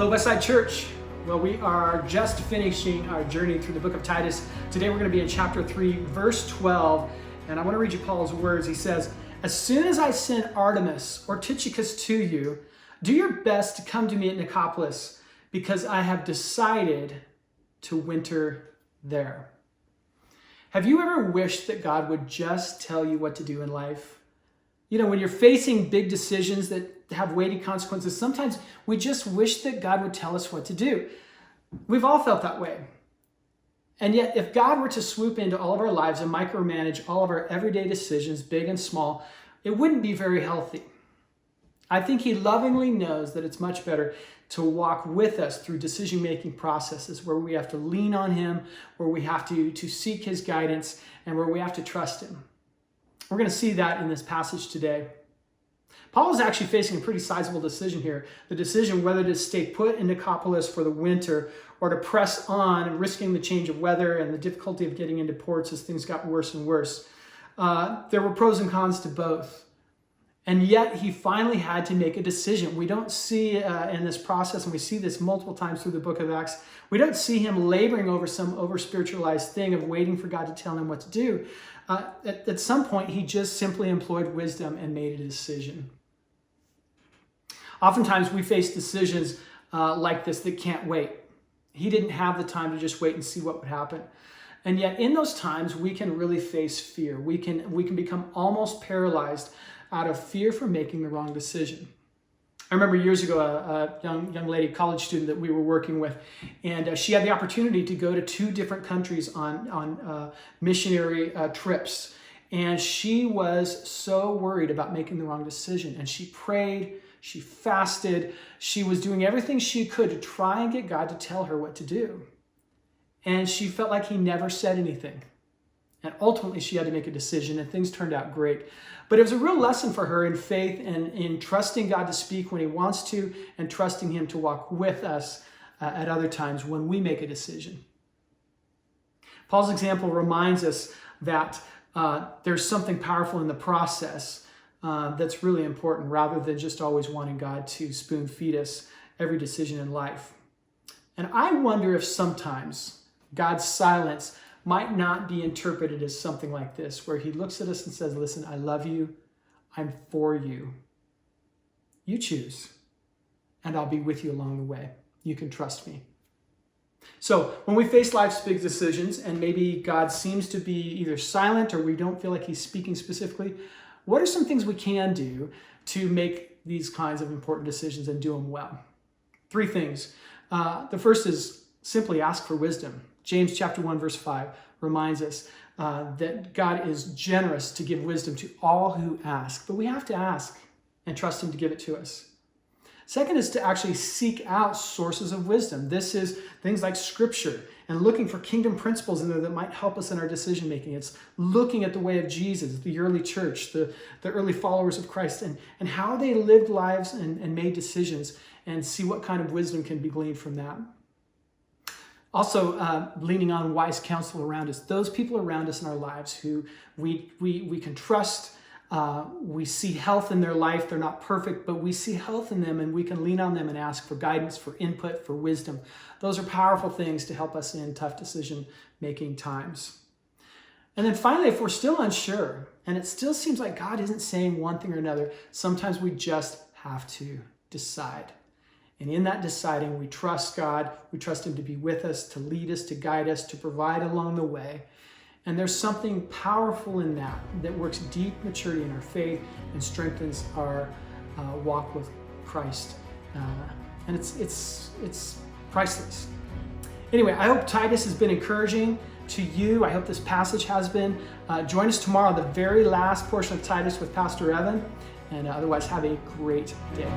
Hello, Westside Church. Well, we are just finishing our journey through the book of Titus. Today we're going to be in chapter 3, verse 12, and I want to read you Paul's words. He says, "As soon as I send Artemas or Tychicus to you, do your best to come to me at Nicopolis, because I have decided to winter there." Have you ever wished that God would just tell you what to do in life? You know, when you're facing big decisions that have weighty consequences, sometimes we just wish that God would tell us what to do. We've all felt that way. And yet, if God were to swoop into all of our lives and micromanage all of our everyday decisions, big and small, it wouldn't be very healthy. I think He lovingly knows that it's much better to walk with us through decision-making processes where we have to lean on Him, where we have to seek His guidance, and where we have to trust Him. We're going to see that in this passage today. Paul is actually facing a pretty sizable decision here. The decision whether to stay put in Nicopolis for the winter or to press on, risking the change of weather and the difficulty of getting into ports as things got worse and worse. There were pros and cons to both. And yet he finally had to make a decision. We don't see in this process, and we see this multiple times through the book of Acts, we don't see him laboring over some over-spiritualized thing of waiting for God to tell him what to do. At some point, he just simply employed wisdom and made a decision. Oftentimes, we face decisions like this that can't wait. He didn't have the time to just wait and see what would happen. And yet, in those times, we can really face fear. We can become almost paralyzed out of fear for making the wrong decision. I remember years ago, a young lady, college student that we were working with, and she had the opportunity to go to 2 different countries on missionary trips. And she was so worried about making the wrong decision. And she prayed, she fasted, she was doing everything she could to try and get God to tell her what to do. And she felt like He never said anything. And ultimately, she had to make a decision, and things turned out great. But it was a real lesson for her in faith and in trusting God to speak when He wants to, and trusting Him to walk with us at other times when we make a decision. Paul's example reminds us that there's something powerful in the process that's really important, rather than just always wanting God to spoon feed us every decision in life. And I wonder if sometimes God's silence might not be interpreted as something like this, where He looks at us and says, "Listen, I love you. I'm for you. You choose, and I'll be with you along the way. You can trust me." So when we face life's big decisions, and maybe God seems to be either silent or we don't feel like He's speaking specifically, what are some things we can do to make these kinds of important decisions and do them well? 3 things. The first is simply ask for wisdom. James chapter 1, verse 5 reminds us that God is generous to give wisdom to all who ask, but we have to ask and trust Him to give it to us. Second is to actually seek out sources of wisdom. This is things like Scripture and looking for kingdom principles in there that might help us in our decision making. It's looking at the way of Jesus, the early church, the early followers of Christ, and how they lived lives and made decisions, and see what kind of wisdom can be gleaned from that. Also, leaning on wise counsel around us, those people around us in our lives who we can trust. We see health in their life. They're not perfect, but we see health in them, and we can lean on them and ask for guidance, for input, for wisdom. Those are powerful things to help us in tough decision-making times. And then finally, if we're still unsure, and it still seems like God isn't saying one thing or another, sometimes we just have to decide. And in that deciding, we trust God, we trust Him to be with us, to lead us, to guide us, to provide along the way. And there's something powerful in that works deep maturity in our faith and strengthens our walk with Christ. And it's priceless. Anyway, I hope Titus has been encouraging to you. I hope this passage has been. Join us tomorrow, the very last portion of Titus with Pastor Evan. And otherwise, have a great day.